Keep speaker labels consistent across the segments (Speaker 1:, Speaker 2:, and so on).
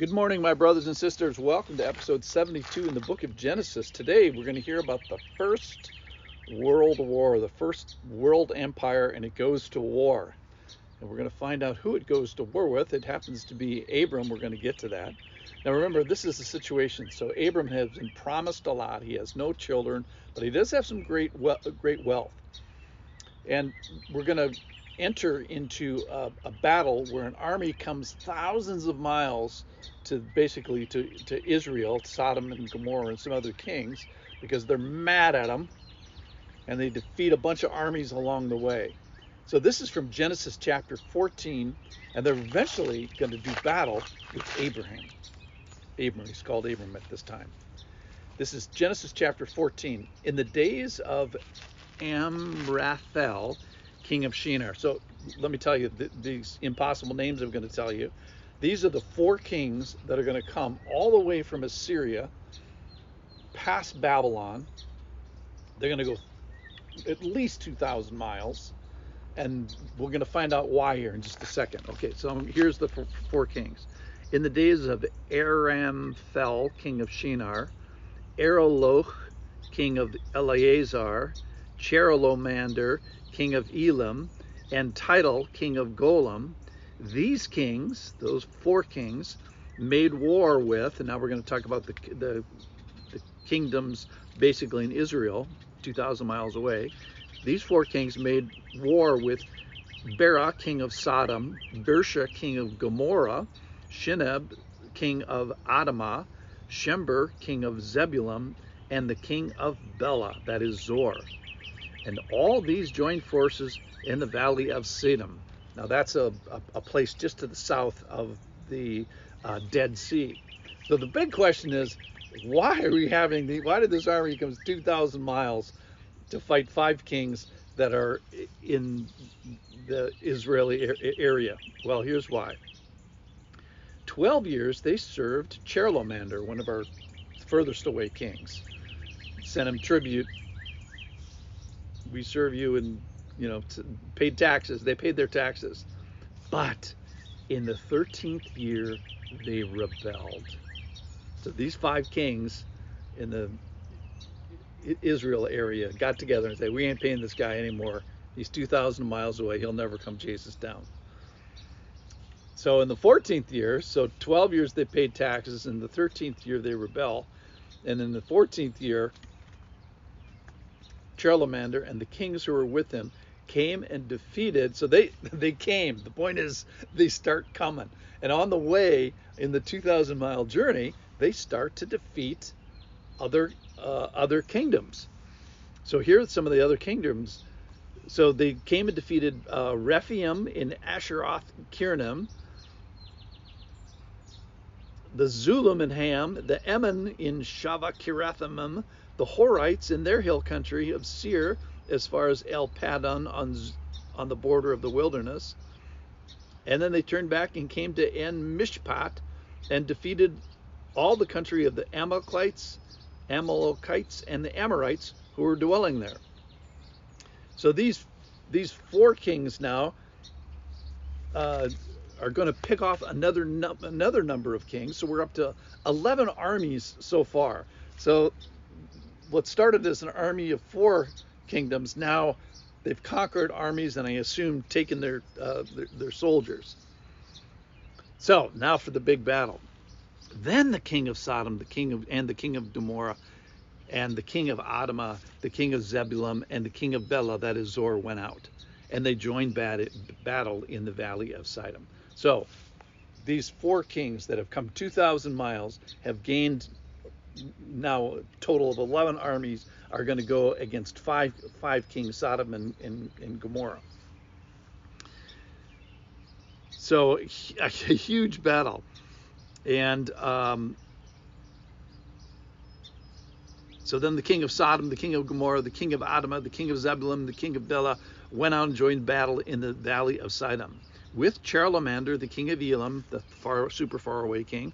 Speaker 1: Good morning, my brothers and sisters. Welcome to episode 72 in the book of Genesis. Today, we're going to hear about the first world war, the first world empire, and it goes to war. And we're going to find out who it goes to war with. It happens to be Abram. We're going to get to that. Now, remember, this is the situation. So Abram has been promised a lot. He has no children, but he does have some great wealth. And we're going to enter into a battle where an army comes thousands of miles to basically to Israel, Sodom and Gomorrah and some other kings, because they're mad at them, and they defeat a bunch of armies along the way. So this is from Genesis chapter 14, and they're eventually going to do battle with Abraham. He's called Abram at this time. This is Genesis chapter 14. In the days of Amraphel, king of Shinar. So let me tell you these impossible names I'm going to tell you. These are the four kings that are going to come all the way from Assyria past Babylon. They're going to go at least 2,000 miles, and we're going to find out why here in just a second. Okay, so here's the four kings. In the days of Amraphel, king of Shinar, Eroloch, king of Eleazar, Cherolomander, king of Elam, and Tidal, king of Golam. These kings, those four kings, made war with, and now we're going to talk about the kingdoms basically in Israel, 2,000 miles away. These four kings made war with Bera, king of Sodom, Bersha, king of Gomorrah, Shinab, king of Adamah, Shember, king of Zebulun, and the king of Bela, that is Zor. And all these joined forces in the valley of Sodom. Now that's a place just to the south of the Dead Sea. So the big question is, why did this army come 2,000 miles to fight five kings that are in the Israeli area? Well, here's why. 12 years they served Cherolomander, one of our furthest away kings. Sent him tribute. We serve you, and paid taxes. They paid their taxes. But in the 13th year, they rebelled. So these five kings in the Israel area got together and said, we ain't paying this guy anymore. He's 2,000 miles away. He'll never come chase us down. So in the 14th year, so 12 years they paid taxes. In the 13th year, they rebel. And in the 14th year, Cherolomander and the kings who were with him came and defeated. So they came. The point is, they start coming. And on the way, in the 2,000 mile journey, they start to defeat other kingdoms. So here are some of the other kingdoms. So they came and defeated Rephaim in Asheroth Kirnim, the Zulam in Ham, the Emin in Shava Kirathimim, the Horites in their hill country of Seir, as far as El Padon on the border of the wilderness. And then they turned back and came to En Mishpat and defeated all the country of the Amalekites, and the Amorites who were dwelling there. So these four kings now are going to pick off another number of kings. So we're up to 11 armies so far. So what started as an army of four kingdoms, now they've conquered armies, and I assume taken their soldiers. So now for the big battle. Then the king of Sodom, the king of Gomorrah, and the king of Adamah, the king of Zebulun, and the king of Bela, that is Zor, went out, and they joined battle in the valley of Sodom. So these four kings that have come 2,000 miles have gained now a total of 11 armies, are going to go against five kings, Sodom and Gomorrah. So a huge battle. And so then the king of Sodom, the king of Gomorrah, the king of Adamah, the king of Zebulun, the king of Bela went out and joined battle in the valley of Sodom with Cherolomander, the king of Elam, the super far away king,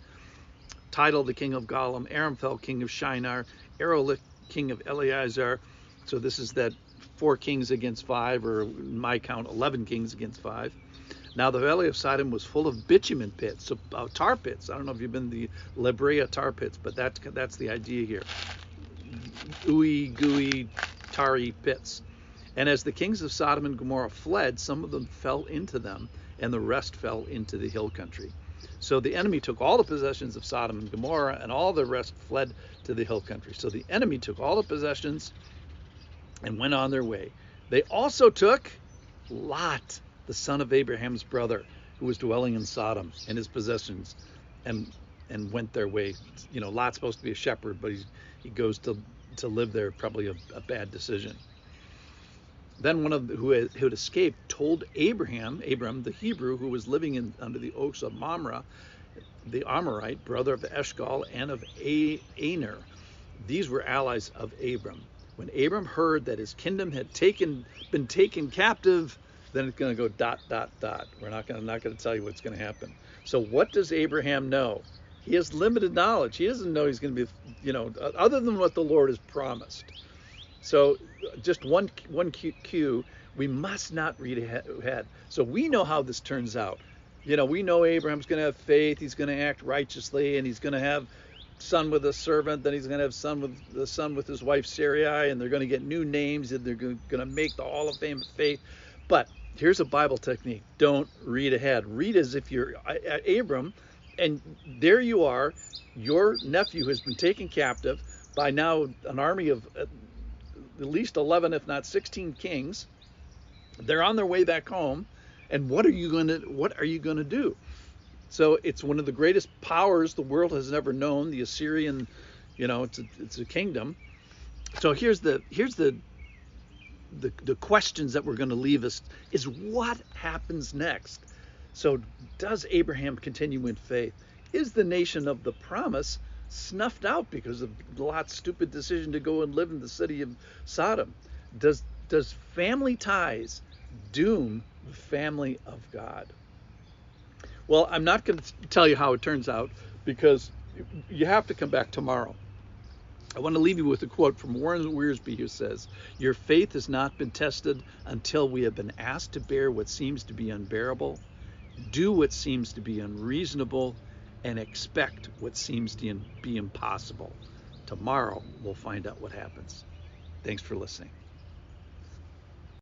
Speaker 1: Tidal, the king of Golam, Amraphel, king of Shinar, Eroloch, king of Eleazar. So this is that 4 kings against 5, or in my count, 11 kings against 5. Now the valley of Sodom was full of bitumen pits, so, tar pits. I don't know if you've been to the La Brea tar pits, but that's the idea here. Ooey gooey tarry pits. And as the kings of Sodom and Gomorrah fled, some of them fell into them, and the rest fell into the hill country. So the enemy took all the possessions of Sodom and Gomorrah, and all the rest fled to the hill country. So the enemy took all the possessions and went on their way. They also took Lot, the son of Abraham's brother, who was dwelling in Sodom, and his possessions, and went their way. You know, Lot's supposed to be a shepherd, but he goes to live there, probably a bad decision. Then one of who had escaped told Abram, the Hebrew, who was living under the oaks of Mamre, the Amorite, brother of Eshcol and of Aner. These were allies of Abram. When Abram heard that his kingdom had been taken captive, then it's going to go ... We're not going to tell you what's going to happen. So what does Abraham know? He has limited knowledge. He doesn't know he's going to be, other than what the Lord has promised. So just one cue, we must not read ahead. So we know how this turns out. We know Abraham's going to have faith. He's going to act righteously, and he's going to have son with a servant. Then he's going to have son with his wife Sarai, and they're going to get new names, and they're going to make the Hall of Fame of faith. But here's a Bible technique. Don't read ahead. Read as if you're Abram, and there you are. Your nephew has been taken captive by now an army of at least 11, if not 16 kings. They're on their way back home, and what are you going to do? So it's one of the greatest powers the world has ever known, the Assyrian. It's a kingdom. So here's the questions that we're going to leave us is what happens next. So does Abraham continue in faith? Is the nation of the promise snuffed out because of Lot's stupid decision to go and live in the city of Sodom? Does family ties doom the family of God? Well, I'm not going to tell you how it turns out, because you have to come back tomorrow. I want to leave you with a quote from Warren Wiersbe, who says, "Your faith has not been tested until we have been asked to bear what seems to be unbearable, do what seems to be unreasonable, and expect what seems to be impossible." Tomorrow, we'll find out what happens. Thanks for listening.